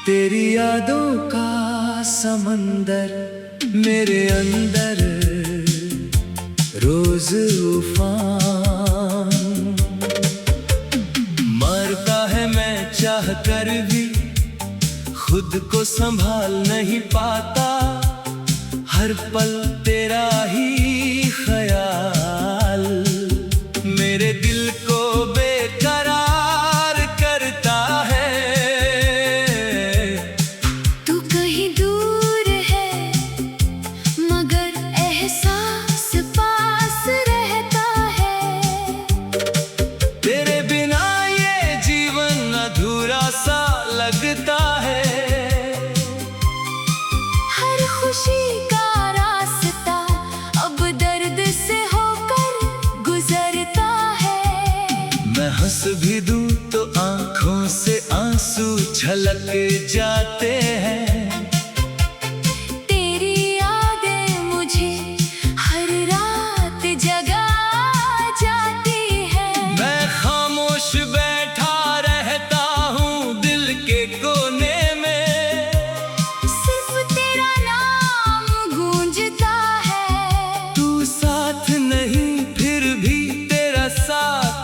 तेरी यादों का समंदर मेरे अंदर रोज उफान मरता है। मैं चाह कर भी खुद को संभाल नहीं पाता, हर पल तेरा ही ख्याल मेरे दिल को बेकरार करता है। तू कहीं दूर है मगर एहसास पास रहता है। तेरे बिना ये जीवन अधूरा सा लगता है। हर खुशी का रास्ता अब दर्द से होकर गुजरता है। मैं हंस भी दूं तो आंखों से आंसू छलक जाते हैं। तेरी यादें मुझे हर रात जगा जाती है। मैं खामोश बैठा रहता हूँ दिल के कोने में, सिर्फ तेरा नाम गूंजता है। तू साथ नहीं फिर भी तेरा साथ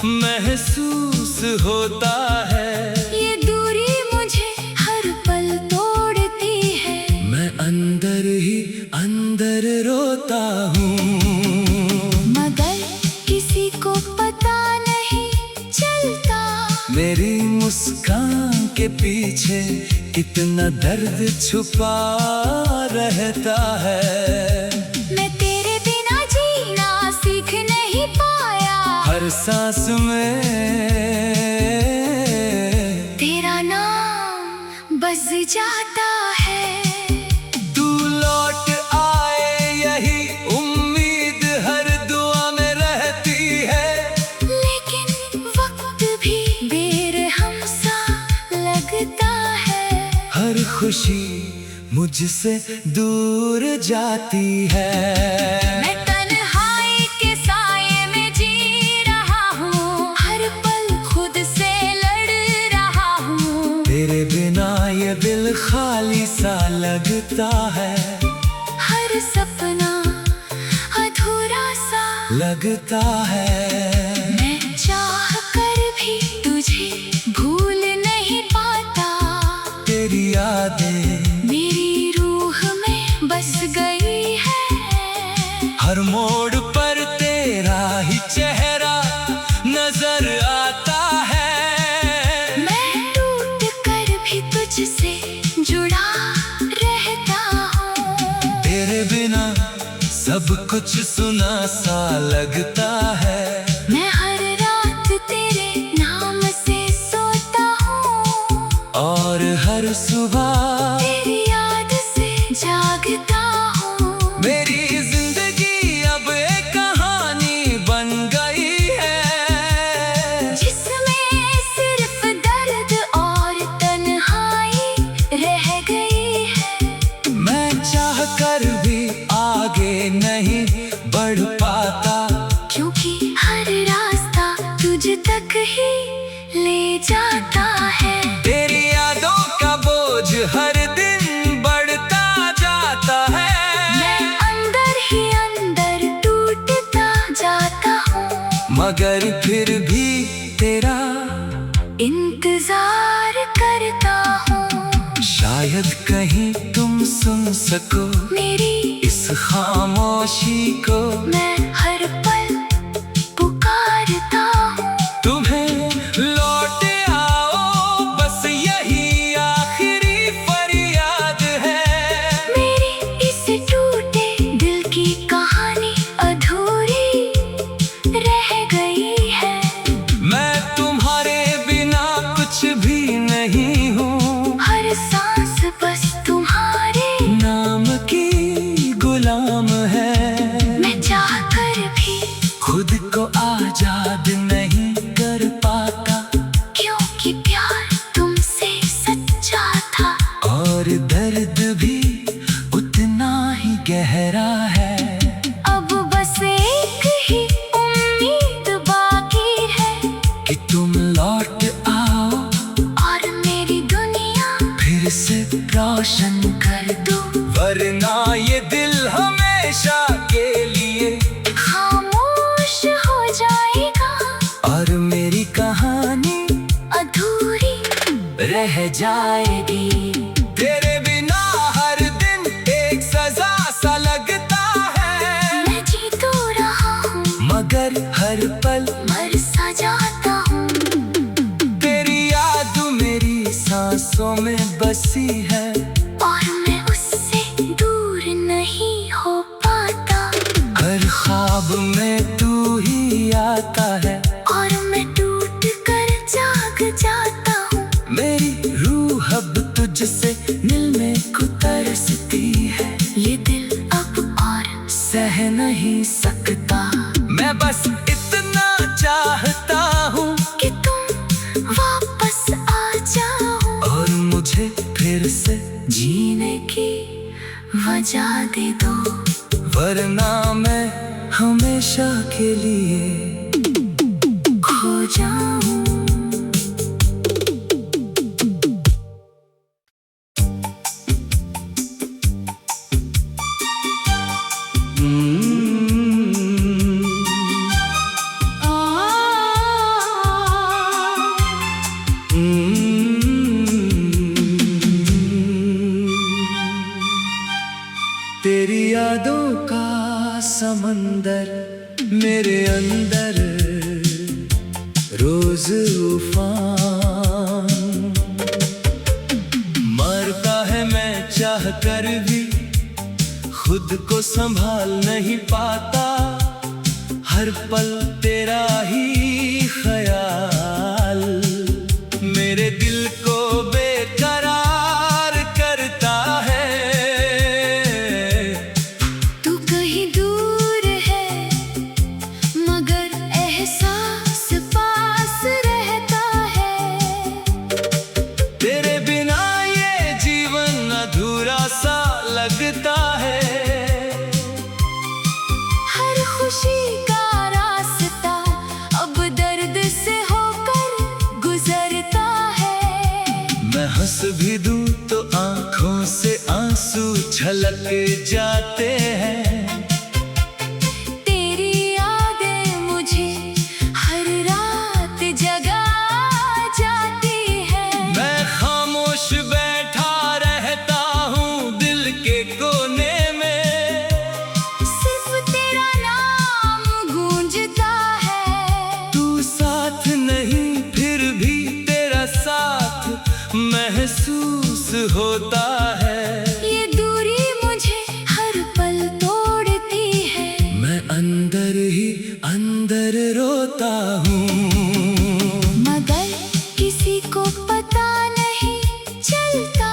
महसूस होता है। ये दूरी मुझे हर पल तोड़ती है। मैं अंदर ही अंदर रोता हूँ, मगर किसी को पता नहीं चलता। मेरी मुस्कान के पीछे कितना दर्द छुपा रहता है। मैं तेरे बिना जीना सीख नहीं पाया। हर सांस में तेरा नाम बज जाता है। तू लौट आए यही उम्मीद हर दुआ में रहती है। लेकिन वक्त भी बेरहम सा लगता है। हर खुशी मुझसे दूर जाती है। मैं तन्हाई के साये में जी रहा हूँ, हर पल खुद से लड़ रहा हूँ। तेरे बिना ये दिल खाली सा लगता है। हर सपना अधूरा सा लगता है। मैं चाह कर भी तुझे भूल नहीं पाता। तेरी यादें मेरी रूह में बस गई है। हर मोड़ पर तेरा ही चेहरा नजर आता है। मैं टूट कर भी तुझसे जुड़ा रहता हूँ। तेरे बिना सब कुछ सुना सा लगता है। मैं हर रात तेरे नाम से सोता हूँ और हर सुबह तेरी याद से जागता हूँ। मेरी जिंदगी अब एक कहानी बन गई है, जिसमें सिर्फ दर्द और तन्हाई रह गई है। मैं चाह कर भी आगे नहीं बढ़ पाता, क्योंकि हर रास्ता तुझ तक ही ले जाता है। तेरी यादों का बोझ हर दिन बढ़ता जाता है। मैं अंदर ही अंदर टूटता जाता हूँ, मगर फिर भी तेरा इंतजार करता हूँ। शायद कहीं तुम सुन सको मेरी इस खामोशी को। मैं हर पल पुकारता हूँ। तुम्हें लौट आओ बस यही आखिरी फरियाद है। मेरी इस टूटे दिल की कहानी अधूरी रह गई है। मैं तुम्हारे बिना कुछ भी नहीं हूँ, हर सांस बस तुम्हारे नाम की गुलाम है। मैं चाह कर भी रह जाएगी। तेरे बिना हर दिन एक सजा सा लगता है। मैं जी तो रहा हूँ मगर हर पल मर सा जाता हूँ। तेरी याद मेरी सांसों में बसी है, और मैं उससे दूर नहीं हो पाता। हर ख्वाब में तू ही आता है, और मैं टूट कर जाग जाता हूँ। मेरी रूह अब तुझसे मिलने को तरसती है। ये दिल अब और सह नहीं सकता, मैं बस इतना चाहता हूँ कि तुम वापस आ जाओ। और मुझे फिर से जीने की वजह दे दो, वरना मैं हमेशा के लिए खो जाऊं। तेरी यादों का समंदर मेरे अंदर रोज उफान मरता है। मैं चाह कर भी खुद को संभाल नहीं पाता, हर पल तेरा ही ख्याल मेरे दिल को बेकरार करता है। तू कहीं दूर है मगर एहसास पास रहता है। तेरे बिना ये जीवन अधूरा सा लगता है। हर खुशी का रास्ता अब दर्द से होकर गुजरता है। मैं हंस भी दूं तो आंखों से आंसू छलक जाते हैं। तेरी यादें मुझे हर रात जगा जाती है। मैं खामोश बैठा रहता हूँ दिल के कोने में, सिर्फ तेरा नाम गूंजता है। तू साथ नहीं फिर भी तेरा साथ महसूस होता है। ये दूरी मुझे हर पल तोड़ती है। मैं अंदर ही अंदर रोता हूँ, मगर किसी को पता नहीं चलता।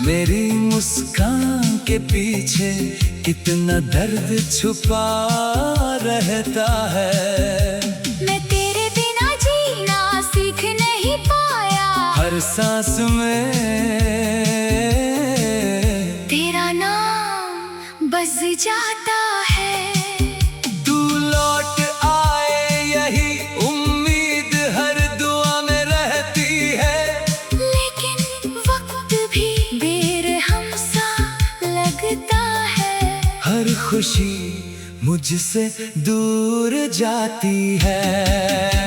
मेरी मुस्कान के पीछे कितना दर्द छुपा रहता है। मैं तेरे बिना जीना सीख नहीं पाया। हर सांस में तेरा नाम बस जाता है। तू लौट आए यही उम्मीद हर दुआ में रहती है। लेकिन वक्त भी बेरहम सा लगता है। हर खुशी मुझसे दूर जाती है।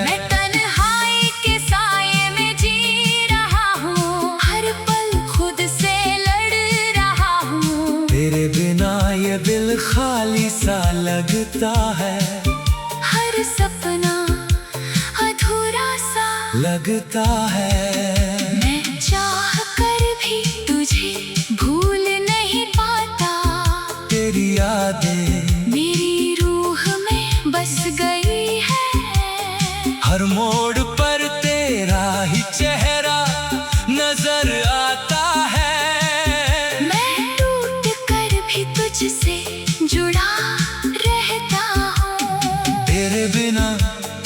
मैं तन्हाई के साये में जी रहा हूँ। हर पल खुद से लड़ रहा हूँ। तेरे बिना ये दिल खाली सा लगता है। हर सपना अधूरा सा लगता है। मैं चाह कर भी तुझे भूल नहीं पाता। तेरी यादें मेरी रूह में बस गई है। हर मोड़ पर तेरा ही चेहरा नजर आता है। मैं टूट कर भी तुझसे जुड़ा रहता हूँ। तेरे बिना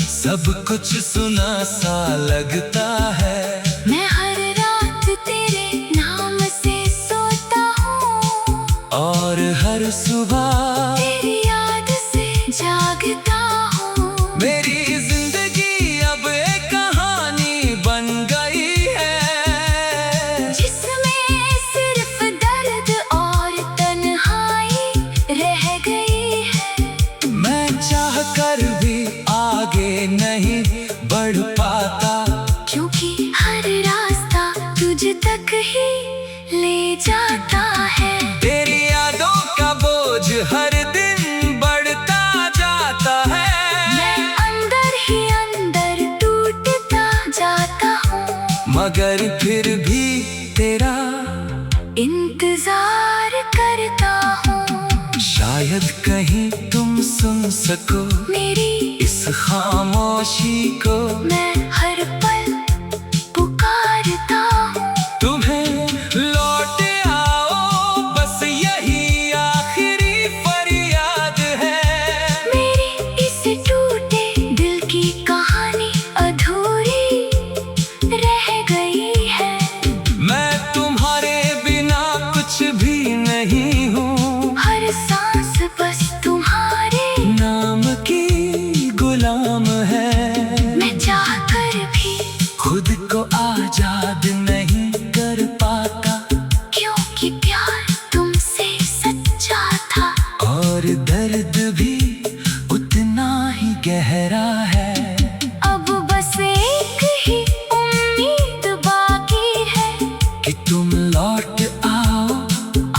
सब कुछ सुना सा लगता है। मैं हर रात तेरे नाम से सोता हूँ। और हर सुबह तेरी याद से जागता हूँ। मेरी जिंदगी अब एक कहानी बन गई है, जिसमें सिर्फ दर्द और तन्हाई रह गई है। मैं चाह कर भी आगे नहीं बढ़ पाता। क्यों जाता है। तेरी यादों का बोझ हर दिन बढ़ता जाता है। मैं अंदर ही अंदर टूटता जाता हूँ, मगर फिर भी तेरा इंतजार करता हूँ। शायद कहीं तुम सुन सको मेरी इस खामोशी को। मैं हर पल पुकारता हूँ। तुम्हें लौट आओ, बस यही आखिरी फरियाद है। मेरी इस टूटे दिल की कहानी अधूरी रह गई है। मैं तुम्हारे बिना कुछ भी नहीं हूँ, हर सांस बस तुम्हारे नाम की गुलाम है। मैं चाहकर भी खुद को आजाद नहीं कर पाता, क्योंकि प्यार तुमसे सच्चा था। और दर्द भी उतना ही गहरा है। अब बस एक ही उम्मीद बाकी है कि तुम लौट आओ,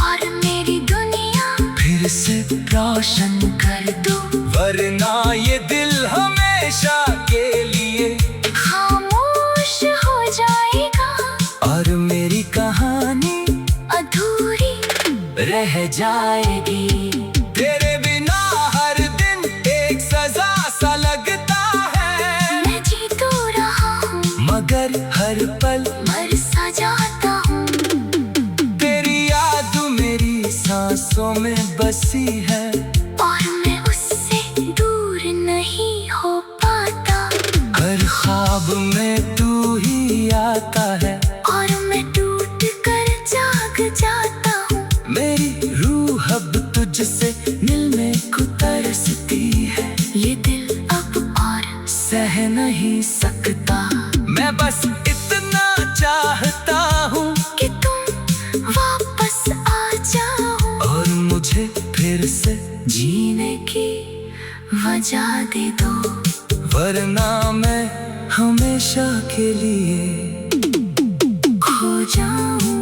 और मेरी दुनिया फिर से रोशन कर दो। वरना ये दिल हमेशा के लिए खामोश हो जाएगा, और मेरी कहानी अधूरी रह जाएगी। तेरे बिना हर दिन एक सजा सा लगता है। मैं जी तो रहा हूँ, मगर हर पल मर सा जाता हूँ। तेरी याद मेरी सांसों में बसी है, और मैं उससे दूर नहीं हो पाता। हर ख्वाब में तू ही आता है। और मैं टूट कर जाग जाता हूँ। मेरी रूह अब तुझसे मिलने को तरसती है। ये दिल अब और सह नहीं सकता, मैं बस इतना चाहता हूँ कि तुम वापस आ जाओ, और मुझे फिर से जीने की वजह दे दो। वरना मैं हमेशा के लिए खो जाऊं।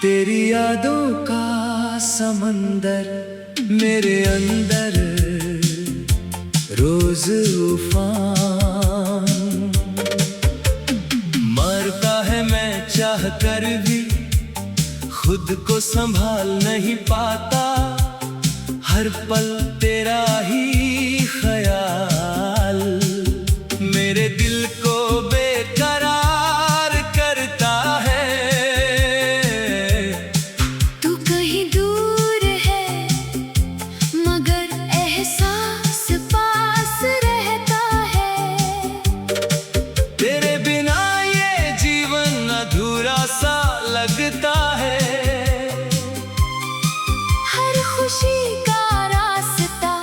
तेरी यादों का समंदर मेरे अंदर रोज उफान मरता है। मैं चाह कर भी खुद को संभाल नहीं पाता, हर पल तेरा ही ख्याल मेरे दिल को बेकरार करता है। तू कहीं दूर है, मगर एहसास पास रहता है। तेरे बिना ये जीवन अधूरा सा लगता है। हर खुशी का रास्ता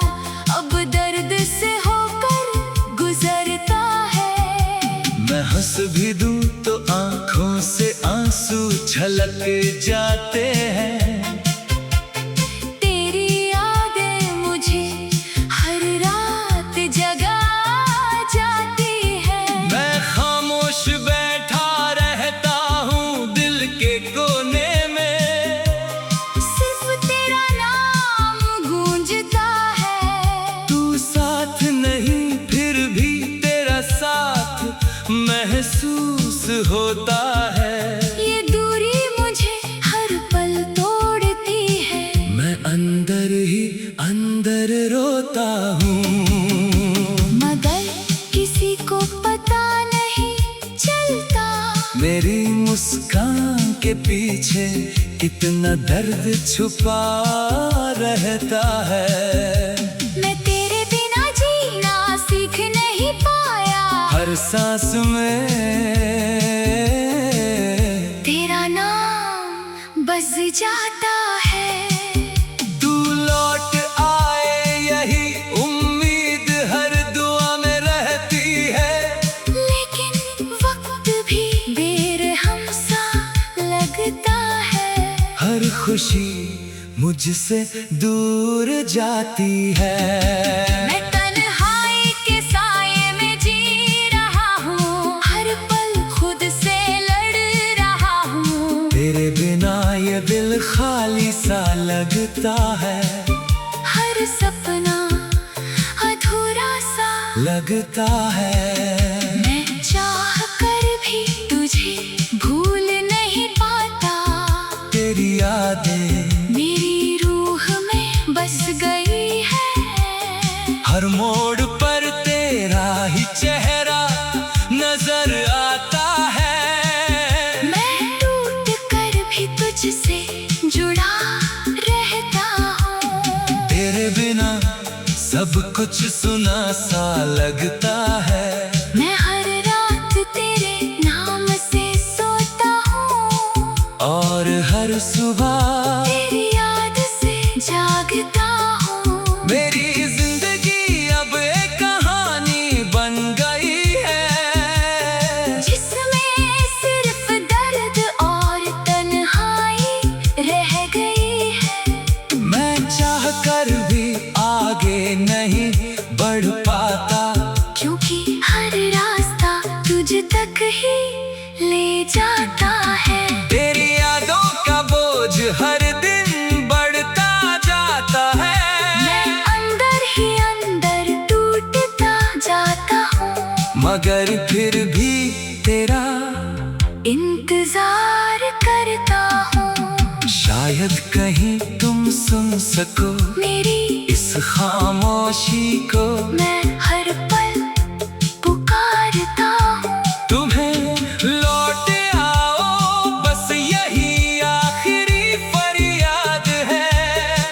अब दर्द से होकर गुजरता है। मैं हंस भी दूं तो आंखों से आंसू छलक जाते हैं। तेरी यादें मुझे हर रात जगा जाती है। मैं खामोश बैठा रहता हूँ दिल के कोने में, सिर्फ तेरा नाम गूंजता है। तू साथ नहीं फिर भी तेरा साथ महसूस होता है। ये दूरी मुझे हर पल तोड़ती है। मैं अंदर ही अंदर रोता हूँ, मगर किसी को पता नहीं चलता। मेरी मुस्कान के पीछे कितना दर्द छुपा रहता है। मैं तेरे बिना जीना सीख नहीं पाया। हर सांस में तेरा नाम बस जाता है। तू लौट आए यही उम्मीद हर दुआ में रहती खुशी मुझसे दूर जाती है। मैं तन्हाई के साये में जी रहा हूँ, हर पल खुद से लड़ रहा हूँ। तेरे बिना ये दिल खाली सा लगता है, हर सपना अधूरा सा लगता है। मैं चाह कर भी तुझे भूल नहीं पाता, तेरी यादें मेरी रूह में बस गई है। हर मोड़ पर तेरा ही चेहरा नजर आता है। मैं टूट कर भी तुझसे जुड़ा रहता हूँ। तेरे बिना सब कुछ सुना सा लगता है। मैं हर रात तेरे नाम से सोता हूँ, और हर सुबह तेरी याद से जागता हूँ। मेरी जिंदगी अब एक कहानी बन गई है, जिसमें सिर्फ दर्द और तन्हाई रह गई है। मैं चाह कर भी आगे नहीं बढ़ पाता, क्योंकि हर रास्ता तुझ तक ही ले जाता है। तेरी यादों का बोझ हर दिन बढ़ता जाता है। मैं अंदर ही अंदर टूटता जाता हूँ, मगर फिर भी तेरा इंतजार करता हूँ। शायद कहीं तुम सुन सको मेरी इस खामोशी को। मैं हर पल पुकारता हूँ। तुम्हें लौट आओ, बस यही आखिरी फरियाद है।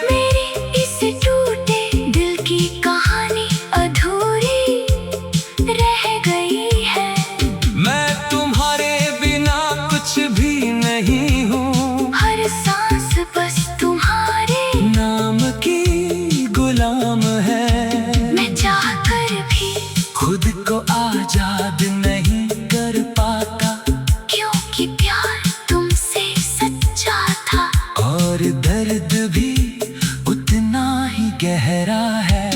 मेरी इस टूटे दिल की कहानी अधूरी रह गई है। मैं तुम्हारे बिना कुछ भी नहीं हूँ, हर सांस बस तुम्हारे नाम की गुलाम है। मैं चाह कर भी खुद को आजाद नहीं कर पाता, क्योंकि प्यार तुमसे सच्चा था। और दर्द भी उतना ही गहरा है।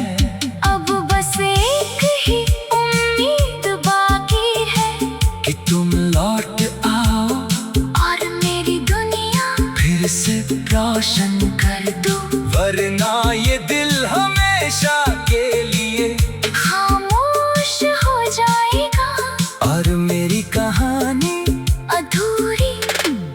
अब बस एक ही उम्मीद बाकी है, कि तुम लौट आओ, और मेरी दुनिया फिर से रोशन कर दो, वरना ये दिल हमेशा के लिए खामोश हो जाएगा। और मेरी कहानी अधूरी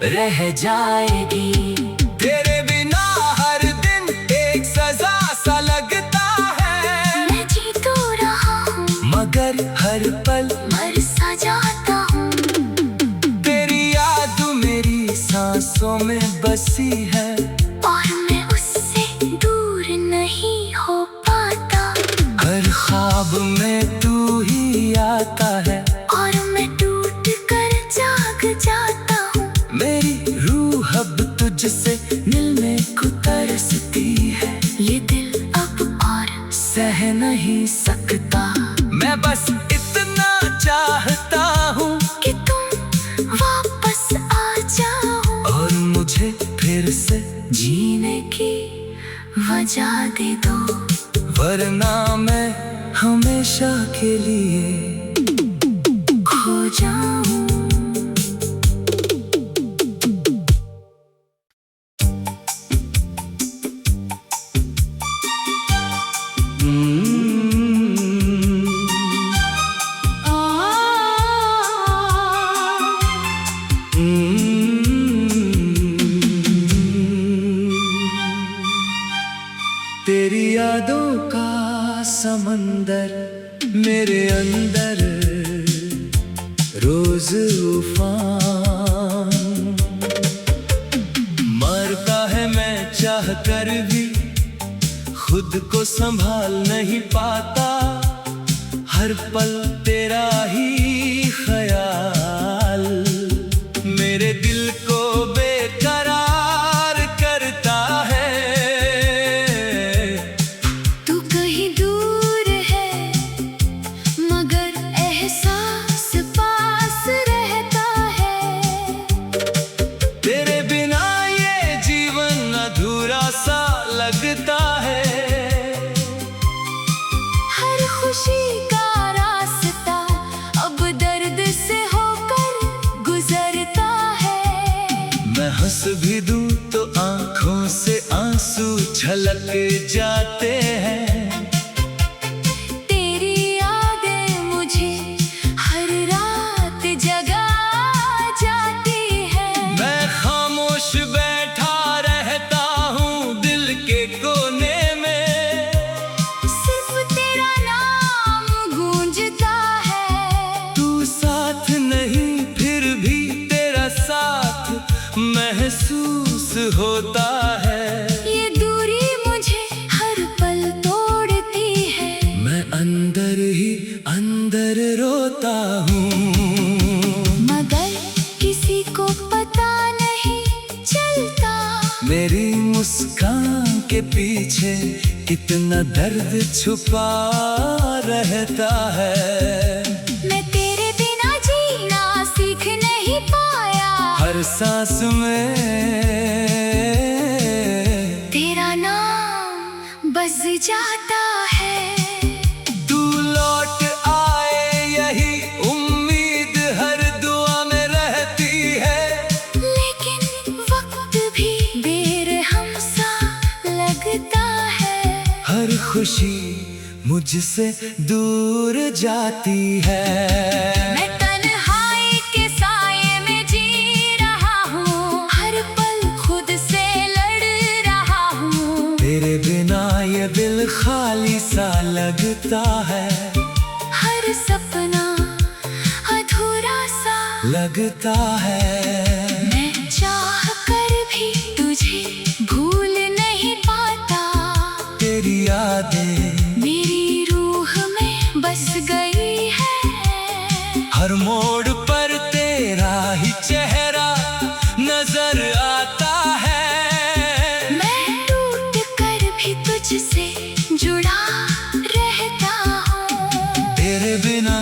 रह जाएगी। तेरे बिना हर दिन एक सजा सा लगता है, मैं जी तो रहा हूँ, मगर हर पल मर सा जाता हूँ। तेरी याद मेरी सांसों में बसी है, और मैं उससे दूर नहीं हो पाता। हर ख्वाब में तू ही आता है, और मैं टूट कर जाग जाता हूँ। मेरी रूह अब तुझसे मिलने को तरसती है। ये दिल अब और सह नहीं सकता, मैं बस इतना चाहता हूँ कि तुम वापस आ जाओ, और मुझे फिर से जीने की वजह दे दो। वरना मैं हमेशा के लिए खो जाऊं। तेरी यादों का समंदर मेरे अंदर रोज उफान मरता है। मैं चाह कर भी खुद को संभाल नहीं पाता, हर पल तेरा ही ख्याल मेरे दिल को बेकरार करता है। तू कहीं दूर है, मगर एहसास पास रहता है। तेरे बिना ये जीवन कितना दर्द छुपा रहता है। मैं तेरे बिना जीना सीख नहीं पाया। हर सांस में तेरा नाम बस जाता है। तू लौट आए यही उम्मीद हर दुआ में रहती है। लेकिन वक्त भी बेरहम सा लगता है। हर खुशी मुझसे दूर जाती है। मैं तन्हाई के साये में जी रहा हूँ। हर पल खुद से लड़ रहा हूँ। तेरे बिना ये दिल खाली सा लगता है। हर सपना अधूरा सा लगता है। मैं चाह कर भी तुझे भूल नहीं पाता। तेरी यादें मेरी रूह में बस गई है। हर मोड़ पर तेरा ही चेहरा नजर आता है। मैं टूट कर भी तुझसे जुड़ा रहता हूँ। तेरे बिना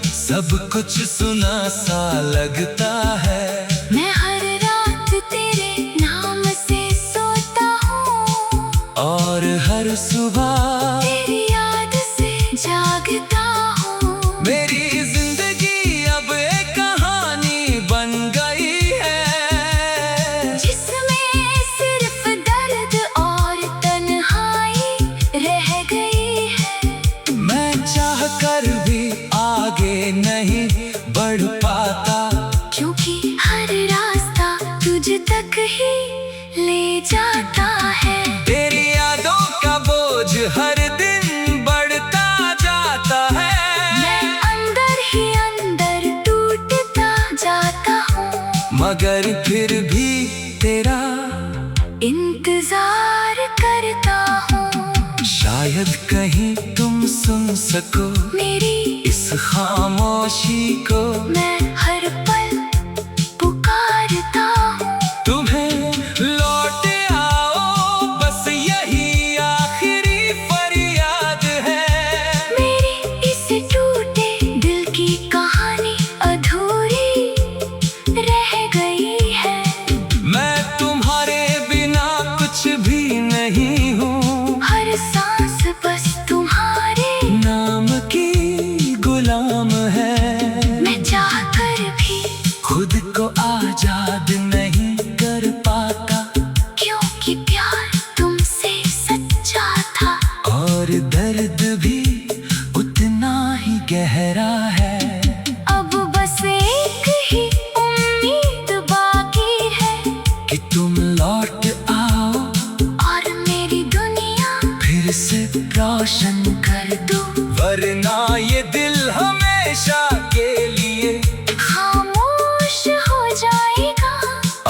सब कुछ सुना सा लगता है। मैं हर रात तेरे नाम से सोता हूँ। और हर सुबह तेरी याद से जागता हूँ। मेरी जिंदगी अब एक कहानी बन गई है। जिसमें सिर्फ दर्द और तन्हाई रह गई है। मैं चाह कर भी आगे नहीं बढ़ पाता। क्योंकि हर रास्ता तुझ तक ही ले जाता है। तेरी यादों का बोझ हर दिन बढ़ता जाता है। मैं अंदर ही अंदर टूटता जाता हूँ। मगर फिर भी तेरा इंतजार करता हूँ। शायद कहीं तुम सुन सको मेरी इस खामोशी को। मैं हर पल पुकारता हूँ। तुम्हें लौट आओ बस यही आखिरी फरियाद है। मेरी इस टूटे दिल की कहानी अधूरी रह गई है। मैं तुम्हारे बिना कुछ भी नहीं हूँ। हर सांस बस तुम्हारे नाम की गुलाम है। मैं चाह कर भी खुद को आजाद नहीं कर पाता। क्योंकि प्यार तुमसे सच्चा था। और दर्द भी उतना ही गहरा है। अब बस एक ही उम्मीद बाकी है। कि तुम लौट आओ और मेरी दुनिया फिर से रोशन कर दो। वरना ये दिल हमेशा के लिए खामोश हो जाएगा।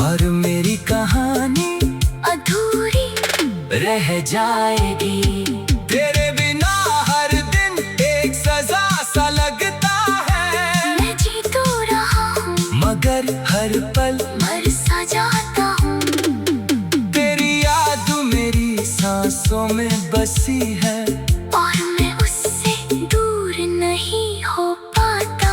और मेरी कहानी अधूरी रह जाएगी। तेरे बिना हर दिन एक सजा सा लगता है। मैं जी तो रहा हूँ मगर हर पल मर सा जाता हूँ। तेरी याद मेरी सांसों में बसी है। और मैं उससे दूर नहीं हो पाता।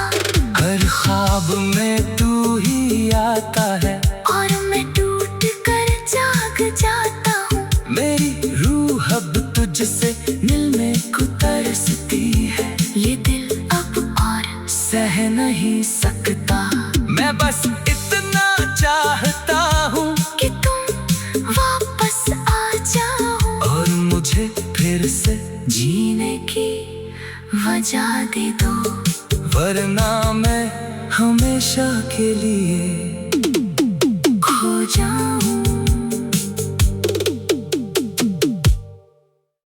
हर ख्वाब में तू ही आता है। और मैं टूट कर जाग जाता हूँ। मेरी रूह अब तुझसे मिलने को तरसती है। ये दिल अब और सह नहीं सकता। मैं बस इतना चाहता हूँ कि तुम वापस आ जाओ। और मुझे फिर से जीने की वजह दे दो। वरना मैं हमेशा के लिए खो जाऊं।